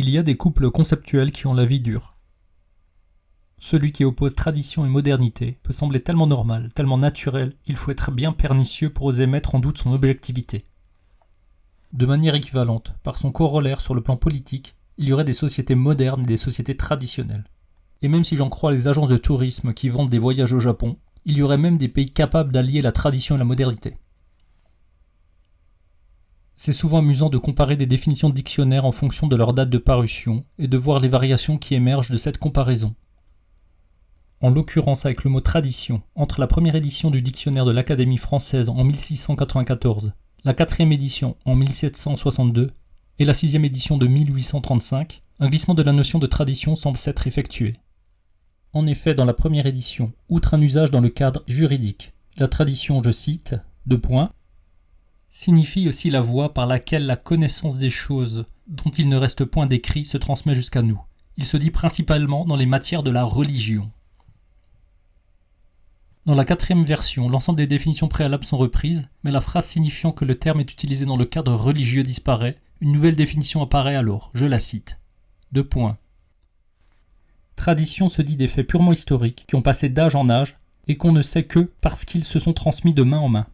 Il y a des couples conceptuels qui ont la vie dure. Celui qui oppose tradition et modernité peut sembler tellement normal, tellement naturel, qu'il faut être bien pernicieux pour oser mettre en doute son objectivité. De manière équivalente, par son corollaire sur le plan politique, il y aurait des sociétés modernes et des sociétés traditionnelles. Et même si j'en crois les agences de tourisme qui vendent des voyages au Japon, il y aurait même des pays capables d'allier la tradition et la modernité. C'est souvent amusant de comparer des définitions de dictionnaires en fonction de leur date de parution et de voir les variations qui émergent de cette comparaison. En l'occurrence avec le mot tradition, entre la première édition du dictionnaire de l'Académie française en 1694, la quatrième édition en 1762 et la sixième édition de 1835, un glissement de la notion de tradition semble s'être effectué. En effet, dans la première édition, outre un usage dans le cadre juridique, la tradition, je cite, signifie aussi la voie par laquelle la connaissance des choses dont il ne reste point d'écrit se transmet jusqu'à nous. Il se dit principalement dans les matières de la religion. Dans la quatrième version, l'ensemble des définitions préalables sont reprises, mais la phrase signifiant que le terme est utilisé dans le cadre religieux disparaît, une nouvelle définition apparaît alors, je la cite. Tradition se dit des faits purement historiques qui ont passé d'âge en âge et qu'on ne sait que parce qu'ils se sont transmis de main en main.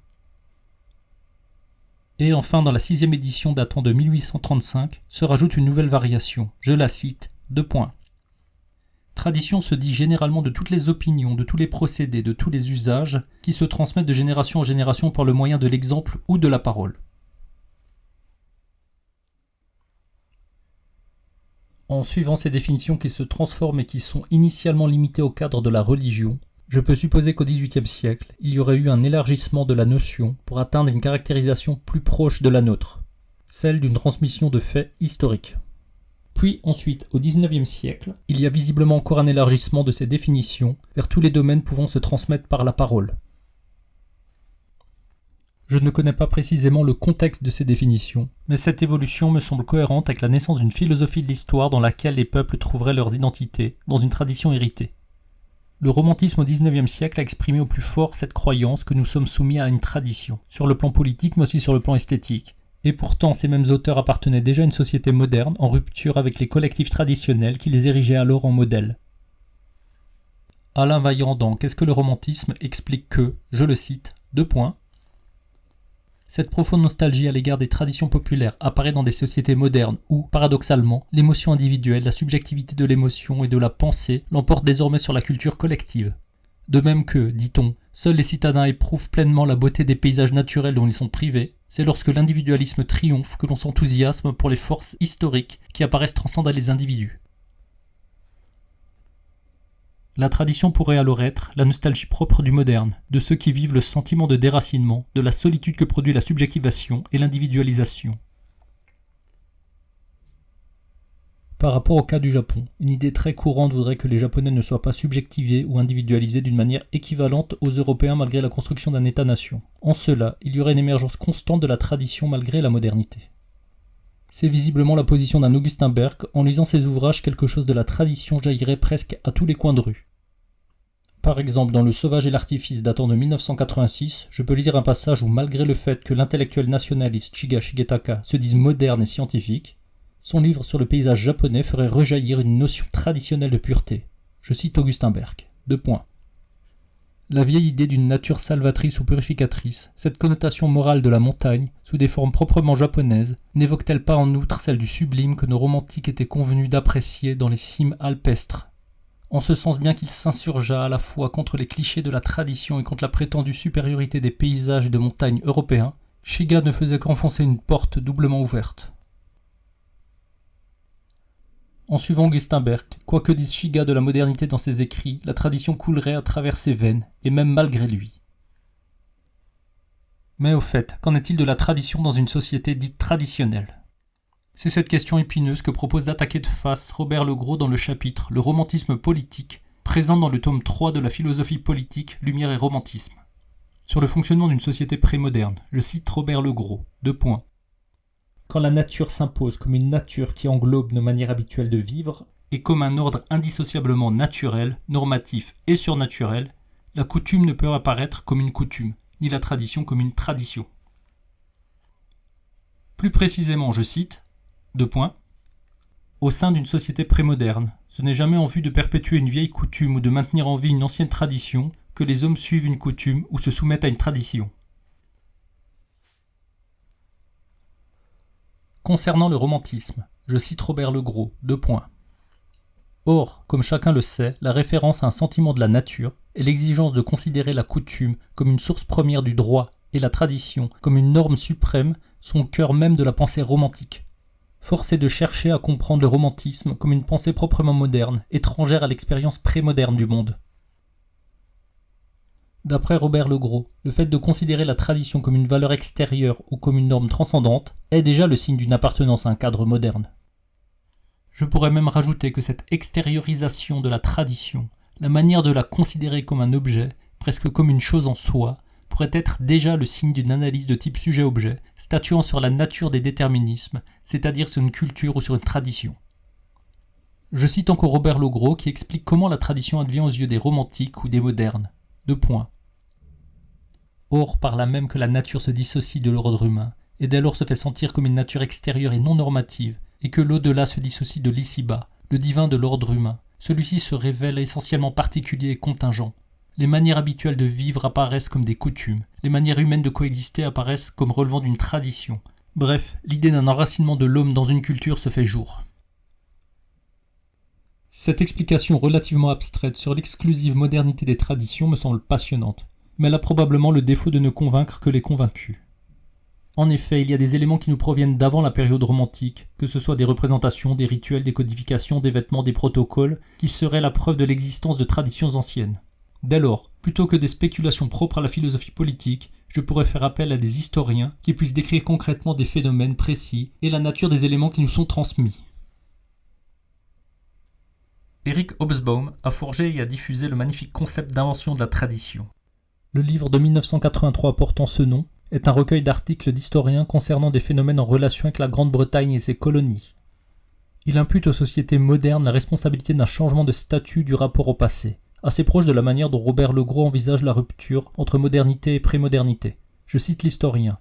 Et enfin, dans la sixième édition datant de 1835, se rajoute une nouvelle variation, je la cite, : Tradition se dit généralement de toutes les opinions, de tous les procédés, de tous les usages qui se transmettent de génération en génération par le moyen de l'exemple ou de la parole. En suivant ces définitions qui se transforment et qui sont initialement limitées au cadre de la religion, je peux supposer qu'au XVIIIe siècle, il y aurait eu un élargissement de la notion pour atteindre une caractérisation plus proche de la nôtre, celle d'une transmission de faits historiques. Puis ensuite, au XIXe siècle, il y a visiblement encore un élargissement de ces définitions vers tous les domaines pouvant se transmettre par la parole. Je ne connais pas précisément le contexte de ces définitions, mais cette évolution me semble cohérente avec la naissance d'une philosophie de l'histoire dans laquelle les peuples trouveraient leurs identités, dans une tradition héritée. Le romantisme au XIXe siècle a exprimé au plus fort cette croyance que nous sommes soumis à une tradition, sur le plan politique mais aussi sur le plan esthétique. Et pourtant, ces mêmes auteurs appartenaient déjà à une société moderne, en rupture avec les collectifs traditionnels qui les érigeaient alors en modèles. Alain Vaillant dans Qu'est-ce que le romantisme explique que, je le cite, : Cette profonde nostalgie à l'égard des traditions populaires apparaît dans des sociétés modernes où, paradoxalement, l'émotion individuelle, la subjectivité de l'émotion et de la pensée l'emportent désormais sur la culture collective. De même que, dit-on, seuls les citadins éprouvent pleinement la beauté des paysages naturels dont ils sont privés, c'est lorsque l'individualisme triomphe que l'on s'enthousiasme pour les forces historiques qui apparaissent transcender les individus. La tradition pourrait alors être la nostalgie propre du moderne, de ceux qui vivent le sentiment de déracinement, de la solitude que produit la subjectivation et l'individualisation. Par rapport au cas du Japon, une idée très courante voudrait que les Japonais ne soient pas subjectivés ou individualisés d'une manière équivalente aux Européens malgré la construction d'un État-nation. En cela, il y aurait une émergence constante de la tradition malgré la modernité. C'est visiblement la position d'un Augustin Berg. En lisant ses ouvrages, quelque chose de la tradition jaillirait presque à tous les coins de rue. Par exemple, dans Le Sauvage et l'Artifice datant de 1986, je peux lire un passage où, malgré le fait que l'intellectuel nationaliste Shiga Shigetaka se dise moderne et scientifique, son livre sur le paysage japonais ferait rejaillir une notion traditionnelle de pureté. Je cite Augustin Berg. : La vieille idée d'une nature salvatrice ou purificatrice, cette connotation morale de la montagne, sous des formes proprement japonaises, n'évoque-t-elle pas en outre celle du sublime que nos romantiques étaient convenus d'apprécier dans les cimes alpestres ? En ce sens bien qu'il s'insurgeât à la fois contre les clichés de la tradition et contre la prétendue supériorité des paysages et de montagnes européens, Shiga ne faisait qu'enfoncer une porte doublement ouverte. En suivant Augustin Berg, quoi que dise Shiga de la modernité dans ses écrits, la tradition coulerait à travers ses veines, et même malgré lui. Mais au fait, qu'en est-il de la tradition dans une société dite traditionnelle ? C'est cette question épineuse que propose d'attaquer de face Robert Legros dans le chapitre « Le romantisme politique », présent dans le tome 3 de la philosophie politique, Lumière et romantisme. Sur le fonctionnement d'une société prémoderne, je cite Robert Legros, : Quand la nature s'impose comme une nature qui englobe nos manières habituelles de vivre, et comme un ordre indissociablement naturel, normatif et surnaturel, la coutume ne peut apparaître comme une coutume, ni la tradition comme une tradition. Plus précisément, je cite, : Au sein d'une société prémoderne, ce n'est jamais en vue de perpétuer une vieille coutume ou de maintenir en vie une ancienne tradition que les hommes suivent une coutume ou se soumettent à une tradition. Concernant le romantisme, je cite Robert Legros, : Or, comme chacun le sait, la référence à un sentiment de la nature et l'exigence de considérer la coutume comme une source première du droit et la tradition comme une norme suprême sont au cœur même de la pensée romantique. Force est de chercher à comprendre le romantisme comme une pensée proprement moderne, étrangère à l'expérience prémoderne du monde. D'après Robert Legros, le fait de considérer la tradition comme une valeur extérieure ou comme une norme transcendante est déjà le signe d'une appartenance à un cadre moderne. Je pourrais même rajouter que cette extériorisation de la tradition, la manière de la considérer comme un objet, presque comme une chose en soi, pourrait être déjà le signe d'une analyse de type sujet-objet, statuant sur la nature des déterminismes, c'est-à-dire sur une culture ou sur une tradition. Je cite encore Robert Legros qui explique comment la tradition advient aux yeux des romantiques ou des modernes. Or, par là même que la nature se dissocie de l'ordre humain, et dès lors se fait sentir comme une nature extérieure et non normative, et que l'au-delà se dissocie de l'ici-bas, le divin de l'ordre humain, celui-ci se révèle essentiellement particulier et contingent. Les manières habituelles de vivre apparaissent comme des coutumes, les manières humaines de coexister apparaissent comme relevant d'une tradition. Bref, l'idée d'un enracinement de l'homme dans une culture se fait jour. Cette explication relativement abstraite sur l'exclusive modernité des traditions me semble passionnante, mais elle a probablement le défaut de ne convaincre que les convaincus. En effet, il y a des éléments qui nous proviennent d'avant la période romantique, que ce soit des représentations, des rituels, des codifications, des vêtements, des protocoles, qui seraient la preuve de l'existence de traditions anciennes. Dès lors, plutôt que des spéculations propres à la philosophie politique, je pourrais faire appel à des historiens qui puissent décrire concrètement des phénomènes précis et la nature des éléments qui nous sont transmis. Eric Hobsbawm a forgé et a diffusé le magnifique concept d'invention de la tradition. Le livre de 1983 portant ce nom est un recueil d'articles d'historiens concernant des phénomènes en relation avec la Grande-Bretagne et ses colonies. Il impute aux sociétés modernes la responsabilité d'un changement de statut du rapport au passé, assez proche de la manière dont Robert Legros envisage la rupture entre modernité et prémodernité. Je cite l'historien. :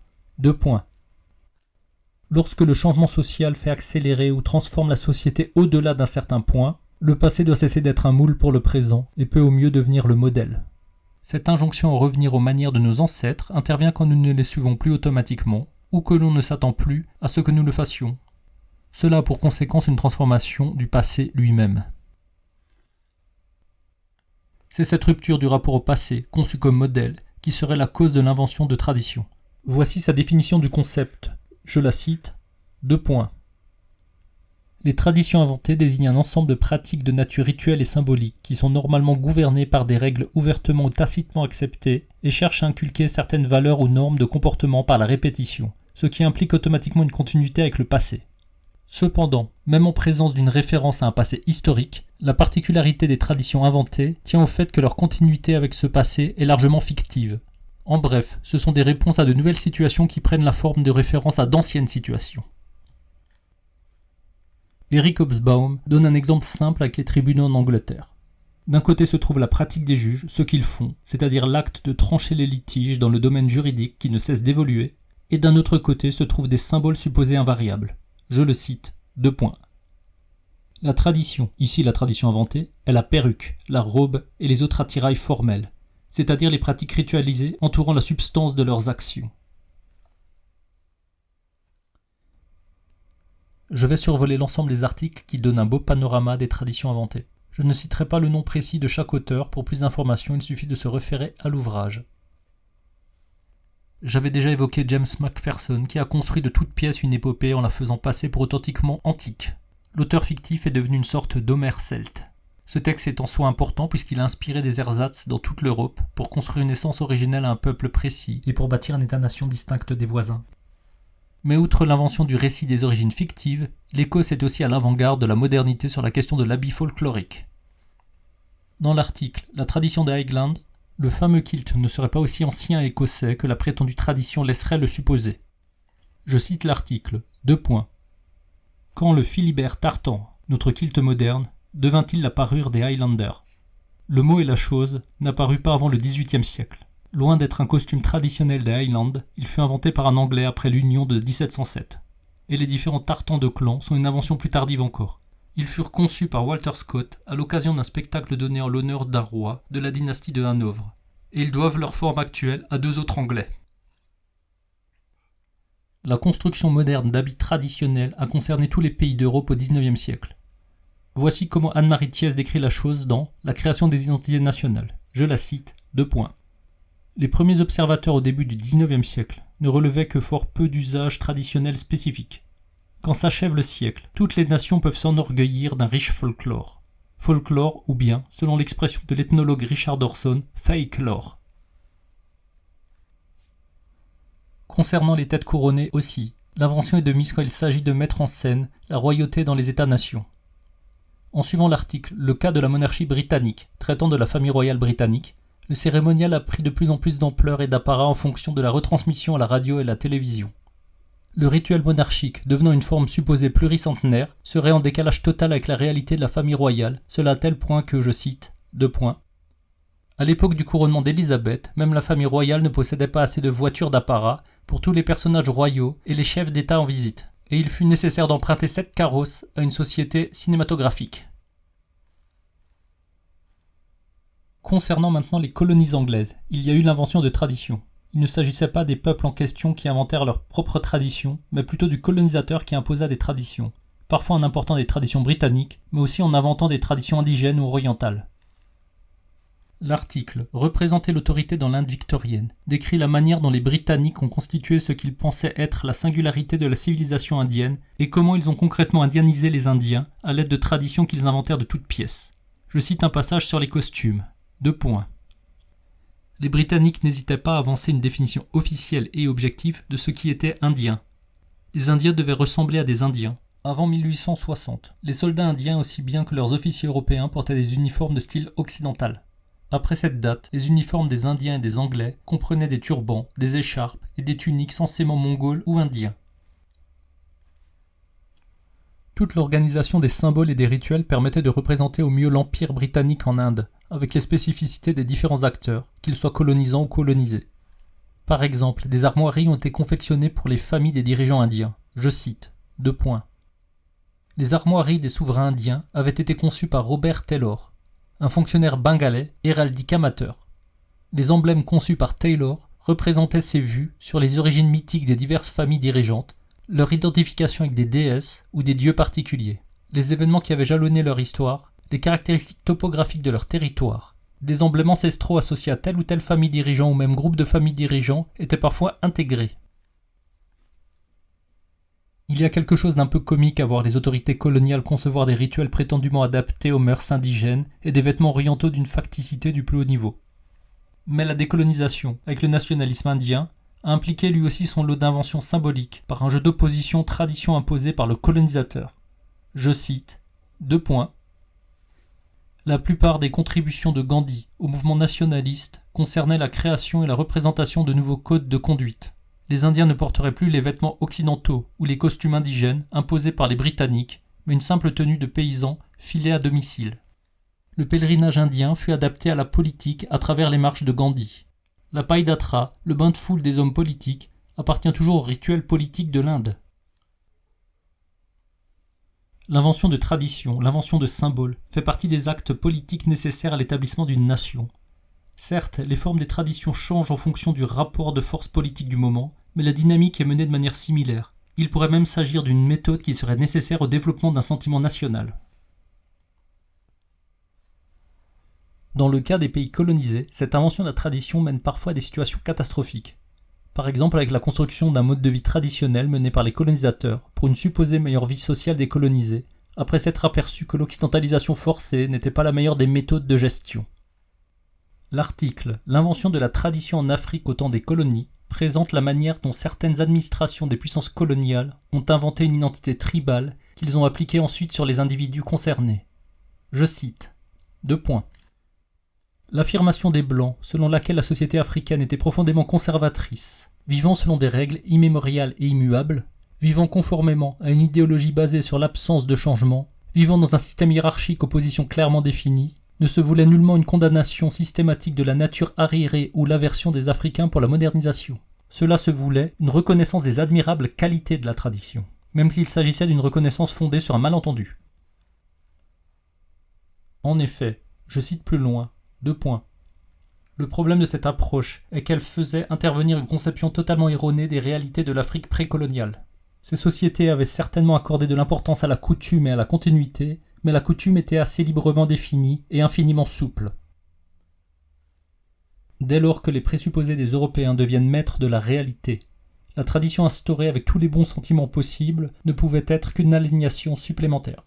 Lorsque le changement social fait accélérer ou transforme la société au-delà d'un certain point, le passé doit cesser d'être un moule pour le présent et peut au mieux devenir le modèle. Cette injonction à revenir aux manières de nos ancêtres intervient quand nous ne les suivons plus automatiquement ou que l'on ne s'attend plus à ce que nous le fassions. Cela a pour conséquence une transformation du passé lui-même. C'est cette rupture du rapport au passé, conçu comme modèle, qui serait la cause de l'invention de tradition. Voici sa définition du concept. Je la cite. : Les traditions inventées désignent un ensemble de pratiques de nature rituelle et symbolique qui sont normalement gouvernées par des règles ouvertement ou tacitement acceptées et cherchent à inculquer certaines valeurs ou normes de comportement par la répétition, ce qui implique automatiquement une continuité avec le passé. Cependant, même en présence d'une référence à un passé historique, la particularité des traditions inventées tient au fait que leur continuité avec ce passé est largement fictive. En bref, ce sont des réponses à de nouvelles situations qui prennent la forme de références à d'anciennes situations. Eric Hobsbawm donne un exemple simple avec les tribunaux en Angleterre. D'un côté se trouve la pratique des juges, ce qu'ils font, c'est-à-dire l'acte de trancher les litiges dans le domaine juridique qui ne cesse d'évoluer, et d'un autre côté se trouvent des symboles supposés invariables. Je le cite, : La tradition, ici la tradition inventée, est la perruque, la robe et les autres attirails formels, c'est-à-dire les pratiques ritualisées entourant la substance de leurs actions. Je vais survoler l'ensemble des articles qui donnent un beau panorama des traditions inventées. Je ne citerai pas le nom précis de chaque auteur, pour plus d'informations il suffit de se référer à l'ouvrage. J'avais déjà évoqué James Macpherson qui a construit de toutes pièces une épopée en la faisant passer pour authentiquement antique. L'auteur fictif est devenu une sorte d'Homère celte. Ce texte est en soi important puisqu'il a inspiré des ersatz dans toute l'Europe pour construire une essence originelle à un peuple précis et pour bâtir un état-nation distinct des voisins. Mais outre l'invention du récit des origines fictives, l'Écosse est aussi à l'avant-garde de la modernité sur la question de l'habit folklorique. Dans l'article « La tradition des Highlands », le fameux kilt ne serait pas aussi ancien et écossais que la prétendue tradition laisserait le supposer. Je cite l'article, : Quand le Philibert tartan, notre kilt moderne, devint-il la parure des Highlanders ? Le mot et la chose n'apparut pas avant le XVIIIe siècle. Loin d'être un costume traditionnel des Highlands, il fut inventé par un Anglais après l'Union de 1707. Et les différents tartans de clan sont une invention plus tardive encore. Ils furent conçus par Walter Scott à l'occasion d'un spectacle donné en l'honneur d'un roi de la dynastie de Hanovre, et ils doivent leur forme actuelle à 2 autres Anglais. La construction moderne d'habits traditionnels a concerné tous les pays d'Europe au XIXe siècle. Voici comment Anne-Marie Thiès décrit la chose dans « La création des identités nationales ». Je la cite, : Les premiers observateurs au début du XIXe siècle ne relevaient que fort peu d'usages traditionnels spécifiques. Quand s'achève le siècle, toutes les nations peuvent s'enorgueillir d'un riche folklore. Folklore ou bien, selon l'expression de l'ethnologue Richard Dorson, fake-lore. Concernant les têtes couronnées aussi, l'invention est de mise quand il s'agit de mettre en scène la royauté dans les États-nations. En suivant l'article « Le cas de la monarchie britannique » traitant de la famille royale britannique, le cérémonial a pris de plus en plus d'ampleur et d'apparat en fonction de la retransmission à la radio et à la télévision. Le rituel monarchique, devenant une forme supposée pluricentenaire, serait en décalage total avec la réalité de la famille royale, cela à tel point que, je cite, : À l'époque du couronnement d'Élisabeth, même la famille royale ne possédait pas assez de voitures d'apparat pour tous les personnages royaux et les chefs d'État en visite, et il fut nécessaire d'emprunter 7 carrosses à une société cinématographique. Concernant maintenant les colonies anglaises, il y a eu l'invention de traditions. Il ne s'agissait pas des peuples en question qui inventèrent leurs propres traditions, mais plutôt du colonisateur qui imposa des traditions, parfois en important des traditions britanniques, mais aussi en inventant des traditions indigènes ou orientales. L'article « Représenter l'autorité dans l'Inde victorienne » décrit la manière dont les Britanniques ont constitué ce qu'ils pensaient être la singularité de la civilisation indienne et comment ils ont concrètement indianisé les Indiens à l'aide de traditions qu'ils inventèrent de toutes pièces. Je cite un passage sur les costumes. : Les Britanniques n'hésitaient pas à avancer une définition officielle et objective de ce qui était indien. Les Indiens devaient ressembler à des Indiens. Avant 1860, les soldats indiens aussi bien que leurs officiers européens portaient des uniformes de style occidental. Après cette date, les uniformes des Indiens et des Anglais comprenaient des turbans, des écharpes et des tuniques censément mongoles ou indiens. Toute l'organisation des symboles et des rituels permettait de représenter au mieux l'Empire britannique en Inde, avec les spécificités des différents acteurs, qu'ils soient colonisants ou colonisés. Par exemple, des armoiries ont été confectionnées pour les familles des dirigeants indiens. Je cite, : Les armoiries des souverains indiens avaient été conçues par Robert Taylor, un fonctionnaire bengalais, héraldique amateur. Les emblèmes conçus par Taylor représentaient ses vues sur les origines mythiques des diverses familles dirigeantes, leur identification avec des déesses ou des dieux particuliers, les événements qui avaient jalonné leur histoire, les caractéristiques topographiques de leur territoire. Des emblèmes ancestraux associés à telle ou telle famille dirigeant ou même groupe de familles dirigeants étaient parfois intégrés. Il y a quelque chose d'un peu comique à voir les autorités coloniales concevoir des rituels prétendument adaptés aux mœurs indigènes et des vêtements orientaux d'une facticité du plus haut niveau. Mais la décolonisation, avec le nationalisme indien, a impliqué lui aussi son lot d'inventions symboliques par un jeu d'opposition tradition imposée par le colonisateur. Je cite, : La plupart des contributions de Gandhi au mouvement nationaliste concernaient la création et la représentation de nouveaux codes de conduite. Les Indiens ne porteraient plus les vêtements occidentaux ou les costumes indigènes imposés par les Britanniques, mais une simple tenue de paysan filée à domicile. Le pèlerinage indien fut adapté à la politique à travers les marches de Gandhi. La païdatra, le bain de foule des hommes politiques, appartient toujours au rituel politique de l'Inde. L'invention de traditions, l'invention de symboles, fait partie des actes politiques nécessaires à l'établissement d'une nation. Certes, les formes des traditions changent en fonction du rapport de force politique du moment, mais la dynamique est menée de manière similaire. Il pourrait même s'agir d'une méthode qui serait nécessaire au développement d'un sentiment national. Dans le cas des pays colonisés, cette invention de la tradition mène parfois à des situations catastrophiques. Par exemple avec la construction d'un mode de vie traditionnel mené par les colonisateurs pour une supposée meilleure vie sociale des colonisés, après s'être aperçu que l'occidentalisation forcée n'était pas la meilleure des méthodes de gestion. L'article « L'invention de la tradition en Afrique au temps des colonies » présente la manière dont certaines administrations des puissances coloniales ont inventé une identité tribale qu'ils ont appliquée ensuite sur les individus concernés. Je cite, : L'affirmation des Blancs, selon laquelle la société africaine était profondément conservatrice, vivant selon des règles immémoriales et immuables, vivant conformément à une idéologie basée sur l'absence de changement, vivant dans un système hiérarchique aux positions clairement définies, ne se voulait nullement une condamnation systématique de la nature arriérée ou l'aversion des Africains pour la modernisation. Cela se voulait une reconnaissance des admirables qualités de la tradition, même s'il s'agissait d'une reconnaissance fondée sur un malentendu. En effet, je cite plus loin, 2 points. Le problème de cette approche est qu'elle faisait intervenir une conception totalement erronée des réalités de l'Afrique précoloniale. Ces sociétés avaient certainement accordé de l'importance à la coutume et à la continuité, mais la coutume était assez librement définie et infiniment souple. Dès lors que les présupposés des Européens deviennent maîtres de la réalité, la tradition instaurée avec tous les bons sentiments possibles ne pouvait être qu'une aliénation supplémentaire.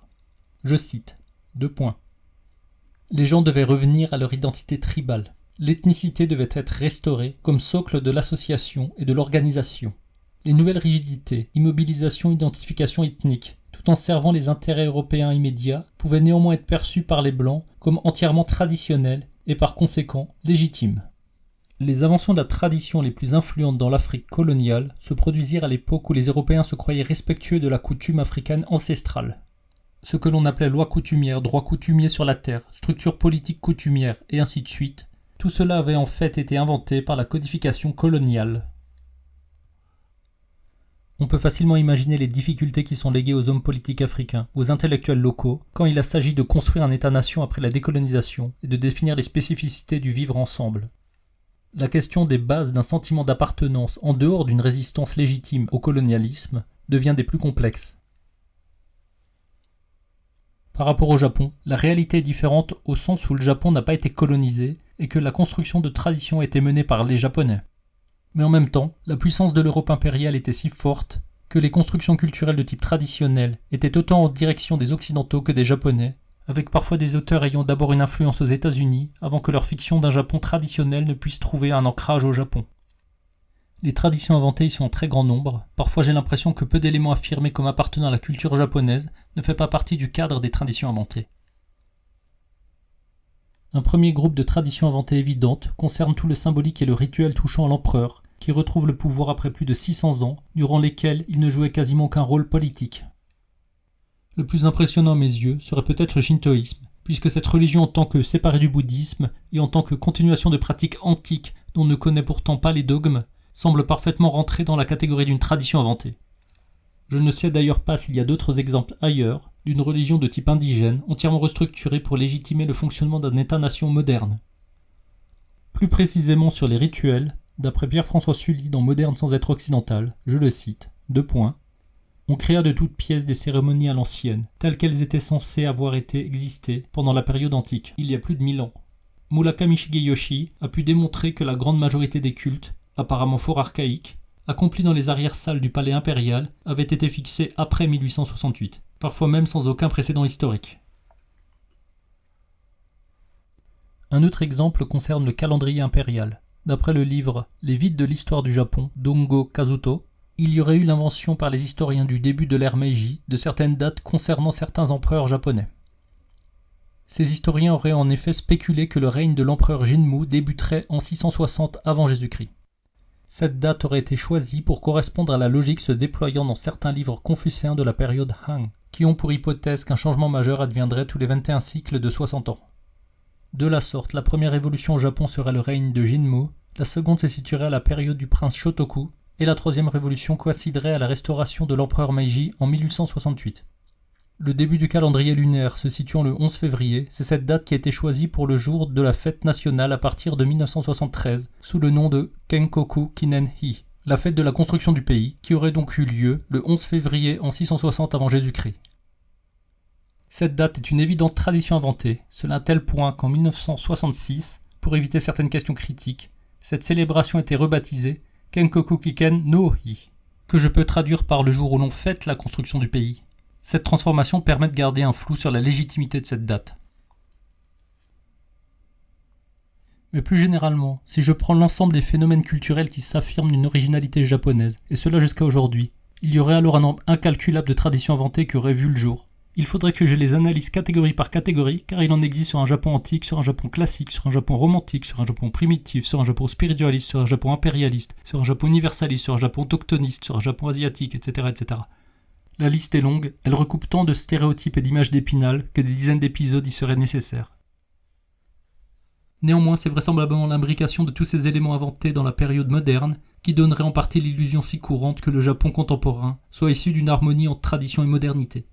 Je cite, 2 points. Les gens devaient revenir à leur identité tribale. L'ethnicité devait être restaurée comme socle de l'association et de l'organisation. Les nouvelles rigidités, immobilisation, identification ethnique, tout en servant les intérêts européens immédiats, pouvaient néanmoins être perçues par les Blancs comme entièrement traditionnelles et par conséquent légitimes. Les inventions de la tradition les plus influentes dans l'Afrique coloniale se produisirent à l'époque où les Européens se croyaient respectueux de la coutume africaine ancestrale. Ce que l'on appelait loi coutumière, droit coutumier sur la terre, structure politique coutumière, et ainsi de suite, tout cela avait en fait été inventé par la codification coloniale. On peut facilement imaginer les difficultés qui sont léguées aux hommes politiques africains, aux intellectuels locaux, quand il s'agit de construire un État-nation après la décolonisation et de définir les spécificités du vivre ensemble. La question des bases d'un sentiment d'appartenance en dehors d'une résistance légitime au colonialisme devient des plus complexes. Par rapport au Japon, la réalité est différente au sens où le Japon n'a pas été colonisé et que la construction de traditions a été menée par les Japonais. Mais en même temps, la puissance de l'Europe impériale était si forte que les constructions culturelles de type traditionnel étaient autant en direction des Occidentaux que des Japonais, avec parfois des auteurs ayant d'abord une influence aux États-Unis avant que leur fiction d'un Japon traditionnel ne puisse trouver un ancrage au Japon. Les traditions inventées y sont en très grand nombre. Parfois j'ai l'impression que peu d'éléments affirmés comme appartenant à la culture japonaise ne fait pas partie du cadre des traditions inventées. Un premier groupe de traditions inventées évidentes concerne tout le symbolique et le rituel touchant l'empereur, qui retrouve le pouvoir après plus de 600 ans, durant lesquels il ne jouait quasiment aucun rôle politique. Le plus impressionnant à mes yeux serait peut-être le shintoïsme, puisque cette religion en tant que séparée du bouddhisme et en tant que continuation de pratiques antiques dont on ne connaît pourtant pas les dogmes, semble parfaitement rentrer dans la catégorie d'une tradition inventée. Je ne sais d'ailleurs pas s'il y a d'autres exemples ailleurs d'une religion de type indigène entièrement restructurée pour légitimer le fonctionnement d'un État-nation moderne. Plus précisément sur les rituels, d'après Pierre-François Sully dans Moderne sans être occidental, je le cite, 2 points. On créa de toutes pièces des cérémonies à l'ancienne, telles qu'elles étaient censées avoir été existées pendant la période antique, il y a plus de 1000 ans. Murakami Shigeyoshi a pu démontrer que la grande majorité des cultes, apparemment fort archaïques, accomplis dans les arrière-salles du palais impérial, avaient été fixés après 1868, parfois même sans aucun précédent historique. Un autre exemple concerne le calendrier impérial. D'après le livre « Les vides de l'histoire du Japon » d'Ongo Kazuto, il y aurait eu l'invention par les historiens du début de l'ère Meiji de certaines dates concernant certains empereurs japonais. Ces historiens auraient en effet spéculé que le règne de l'empereur Jinmu débuterait en 660 avant Jésus-Christ. Cette date aurait été choisie pour correspondre à la logique se déployant dans certains livres confucéens de la période Han, qui ont pour hypothèse qu'un changement majeur adviendrait tous les 21 cycles de 60 ans. De la sorte, la première révolution au Japon serait le règne de Jinmu, la seconde se situerait à la période du prince Shotoku, et la troisième révolution coïnciderait à la restauration de l'empereur Meiji en 1868. Le début du calendrier lunaire se situant le 11 février, c'est cette date qui a été choisie pour le jour de la fête nationale à partir de 1973, sous le nom de Kenkoku Kinen-hi, la fête de la construction du pays, qui aurait donc eu lieu le 11 février en 660 avant Jésus-Christ. Cette date est une évidente tradition inventée, cela à tel point qu'en 1966, pour éviter certaines questions critiques, cette célébration a été rebaptisée Kenkoku Kiken no Hi, que je peux traduire par le jour où l'on fête la construction du pays. Cette transformation permet de garder un flou sur la légitimité de cette date. Mais plus généralement, si je prends l'ensemble des phénomènes culturels qui s'affirment d'une originalité japonaise, et cela jusqu'à aujourd'hui, il y aurait alors un nombre incalculable de traditions inventées qui auraient vu le jour. Il faudrait que je les analyse catégorie par catégorie, car il en existe sur un Japon antique, sur un Japon classique, sur un Japon romantique, sur un Japon primitif, sur un Japon spiritualiste, sur un Japon impérialiste, sur un Japon universaliste, sur un Japon autochtoniste, sur un Japon asiatique, etc. etc. La liste est longue, elle recoupe tant de stéréotypes et d'images d'Épinal que des dizaines d'épisodes y seraient nécessaires. Néanmoins, c'est vraisemblablement l'imbrication de tous ces éléments inventés dans la période moderne qui donnerait en partie l'illusion si courante que le Japon contemporain soit issu d'une harmonie entre tradition et modernité.